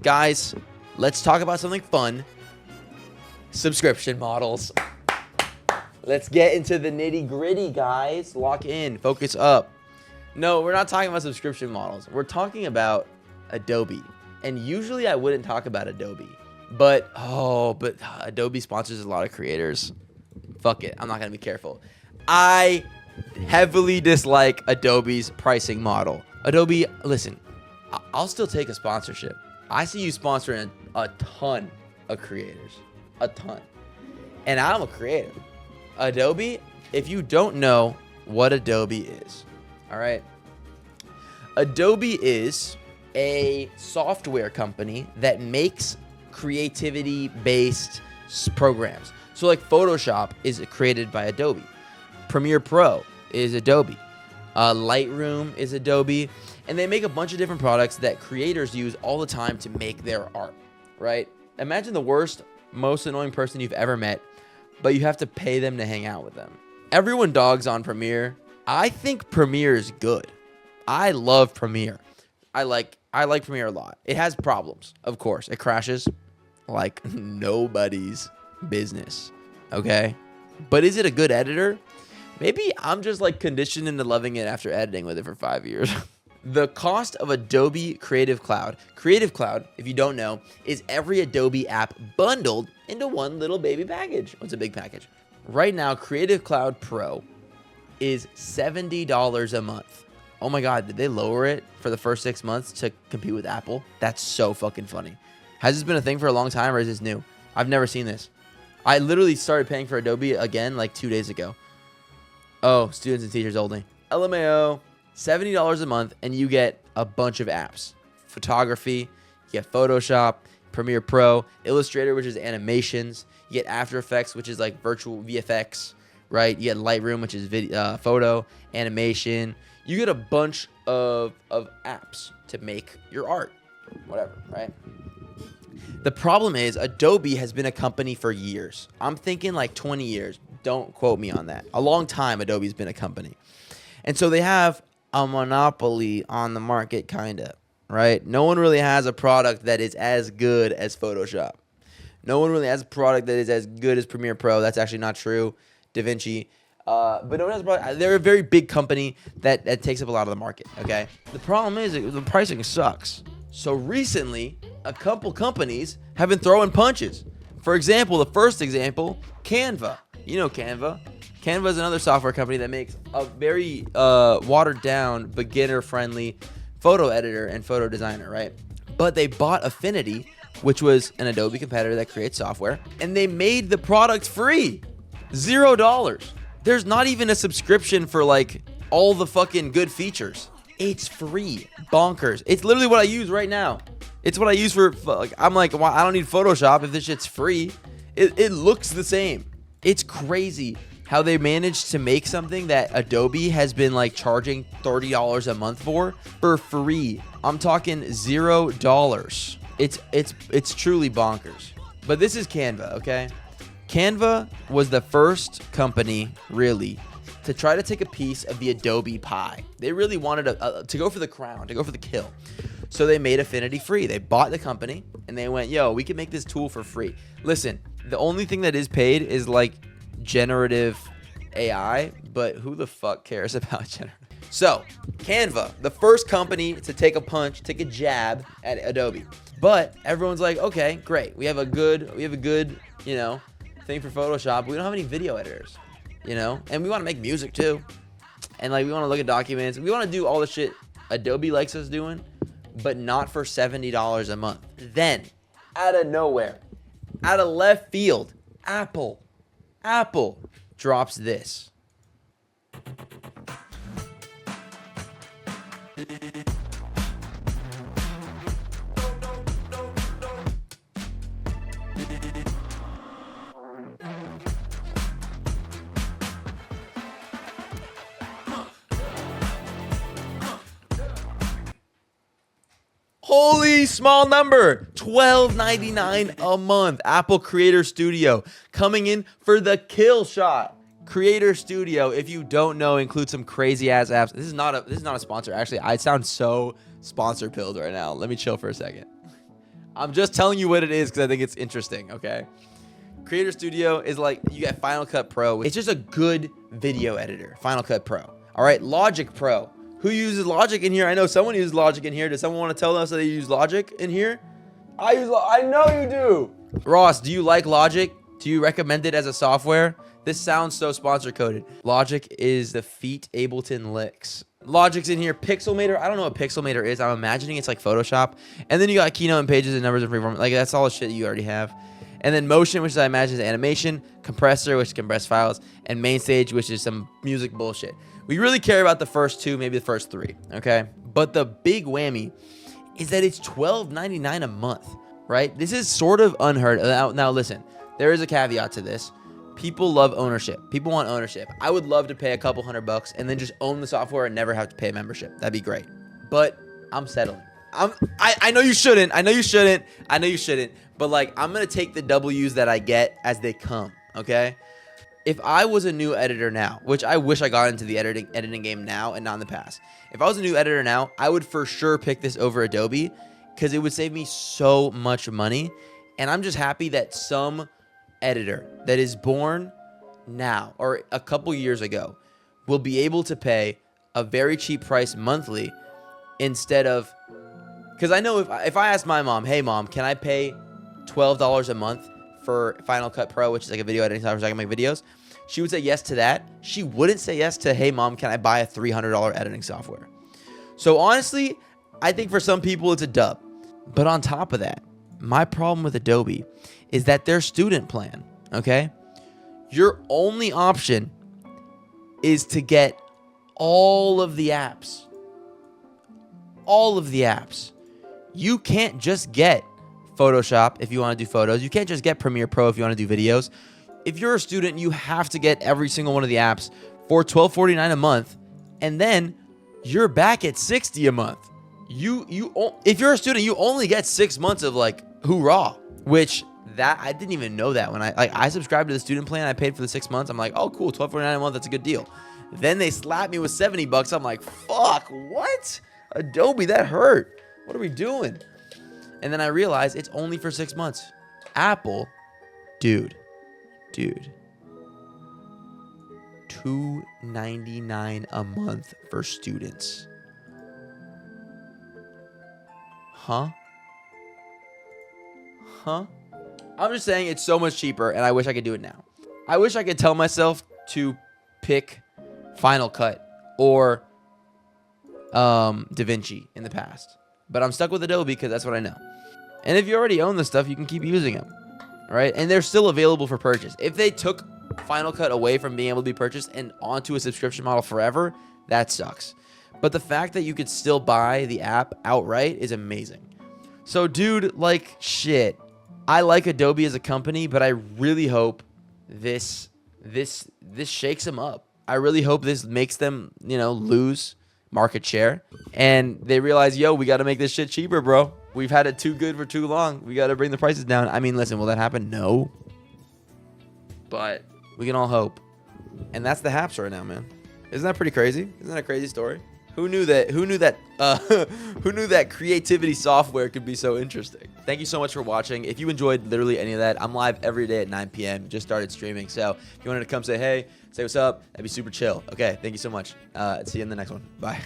guys, let's talk about something fun. Subscription models. Let's get into the nitty gritty, guys. Lock in, focus up. No, we're not talking about subscription models. We're talking about Adobe. And usually I wouldn't talk about Adobe. But Adobe sponsors a lot of creators. Fuck it. I'm not going to be careful. I heavily dislike Adobe's pricing model. Adobe, listen, I'll still take a sponsorship. I see you sponsoring a ton of creators. A ton. And I'm a creator. Adobe, if you don't know what Adobe is, all right? Adobe is a software company that makes creativity-based programs. So like Photoshop is created by Adobe. Premiere Pro is Adobe. Lightroom is Adobe. And they make a bunch of different products that creators use all the time to make their art, right? Imagine the worst, most annoying person you've ever met, but you have to pay them to hang out with them. Everyone dogs on Premiere. I think Premiere is good. I love Premiere. I like Premiere a lot. It has problems, of course. It crashes like nobody's business, okay? But is it a good editor? Maybe I'm just like conditioned into loving it after editing with it for 5 years. The cost of Adobe Creative Cloud. Creative Cloud, if you don't know, is every Adobe app bundled into one little baby package. What's a big package? Right now, Creative Cloud Pro is $70 a month. Oh my God, did they lower it for the first 6 months to compete with Apple? That's so fucking funny. Has this been a thing for a long time or is this new? I've never seen this. I literally started paying for Adobe again like 2 days ago. Oh, students and teachers only. LMAO, $70 a month, and you get a bunch of apps. Photography, you get Photoshop, Premiere Pro, Illustrator, which is animations. You get After Effects, which is like virtual VFX, right? You get Lightroom, which is video, photo, animation. You get a bunch of apps to make your art, whatever, right? The problem is Adobe has been a company for years. I'm thinking like 20 years. Don't quote me on that. A long time Adobe's been a company. And so they have a monopoly on the market, kind of, right? No one really has a product that is as good as Photoshop. No one really has a product that is as good as Premiere Pro. That's actually not true. DaVinci. But no one has a product. They're a very big company that takes up a lot of the market, okay? The problem is the pricing sucks. So recently, a couple companies have been throwing punches. For example, the first example, Canva. You know Canva. Canva is another software company that makes a very watered-down, beginner-friendly photo editor and photo designer, right? But they bought Affinity, which was an Adobe competitor that creates software, and they made the product free. $0. There's not even a subscription for, like, all the fucking good features. It's free. Bonkers. It's literally what I use right now. It's what I use for, like, I'm like, well, I don't need Photoshop if this shit's free. It looks the same. It's crazy how they managed to make something that Adobe has been like charging $30 a month for free. I'm talking $0. It's truly bonkers. But this is Canva, okay? Canva was the first company really to try to take a piece of the Adobe pie. They really wanted to go for the crown, to go for the kill. So they made Affinity free. They bought the company and they went, yo, we can make this tool for free. Listen, the only thing that is paid is like generative AI, but who the fuck cares about generative? So Canva, the first company to take a punch, take a jab at Adobe. But everyone's like, okay, great. We have a good, you know, thing for Photoshop. We don't have any video editors, you know, and we want to make music too. And like, we want to look at documents. We want to do all the shit Adobe likes us doing, but not for $70 a month. Then, out of nowhere, out of left field, Apple drops this. Holy small number, $12.99 a month. Apple Creator Studio coming in for the kill shot. Creator Studio, if you don't know, includes some crazy ass apps. This is not a sponsor. Actually, I sound so sponsor pilled right now. Let me chill for a second. I'm just telling you what it is because I think it's interesting, okay? Creator Studio is like, you get Final Cut Pro. It's just a good video editor, Final Cut Pro. All right, Logic Pro. Who uses Logic in here? I know someone uses Logic in here. Does someone want to tell us that they use Logic in here? I know you do. Ross, do you like Logic? Do you recommend it as a software? This sounds so sponsor coded. Logic is the Feet Ableton Licks. Logic's in here. Pixelmator. I don't know what Pixelmator is. I'm imagining it's like Photoshop. And then you got Keynote and Pages and Numbers and Freeform. Like, that's all the shit you already have. And then Motion, which I imagine is animation. Compressor, which compress files. And Mainstage, which is some music bullshit. We really care about the first two, maybe the first three, okay? But the big whammy is that it's $12.99 a month, right? This is sort of unheard of. Now listen, there is a caveat to this. People love ownership. People want ownership. I would love to pay a couple $100 and then just own the software and never have to pay a membership. That'd be great. But I'm settling. I know you shouldn't. I know you shouldn't. But like, I'm gonna take the W's that I get as they come. Okay. If I was a new editor now, which I wish I got into the editing game now and not in the past. If I was a new editor now, I would for sure pick this over Adobe because it would save me so much money. And I'm just happy that some editor that is born now or a couple years ago will be able to pay a very cheap price monthly instead of, because I know if I ask my mom, hey mom, can I pay $12 a month for Final Cut Pro, which is like a video editing software so I can make videos, she would say yes to that. She wouldn't say yes to, hey mom, can I buy a $300 editing software? So honestly, I think for some people it's a dub. But on top of that, my problem with Adobe is that their student plan, okay? Your only option is to get all of the apps. All of the apps. You can't just get Photoshop if you want to do photos. You can't just get Premiere Pro if you want to do videos. If you're a student, you have to get every single one of the apps for $12.49 a month, and then you're back at $60 a month. If you're a student, you only get 6 months of like hoorah, which that I didn't even know that when I subscribed to the student plan. I paid for the 6 months. I'm like, oh cool, $12.49 a month. That's a good deal. Then they slapped me with $70. I'm like, fuck, what? Adobe, that hurt. What are we doing? And then I realized it's only for 6 months. Apple, dude, $2.99 a month for students. Huh? I'm just saying it's so much cheaper, and I wish I could do it now. I wish I could tell myself to pick Final Cut or DaVinci in the past. But I'm stuck with Adobe because that's what I know. And if you already own the stuff, you can keep using them, right? And they're still available for purchase. If they took Final Cut away from being able to be purchased and onto a subscription model forever, that sucks. But the fact that you could still buy the app outright is amazing. So, dude, like, shit. I like Adobe as a company, but I really hope this shakes them up. I really hope this makes them, lose market share. And they realize, yo, we got to make this shit cheaper, bro. We've had it too good for too long. We got to bring the prices down. I mean, listen, will that happen? No. But we can all hope. And that's the haps right now, man. Isn't that pretty crazy? Isn't that a crazy story? Who knew that creativity software could be so interesting? Thank you so much for watching. If you enjoyed literally any of that, I'm live every day at 9 p.m. Just started streaming. So if you wanted to come say hey, say what's up, that'd be super chill. Okay, thank you so much. See you in the next one. Bye.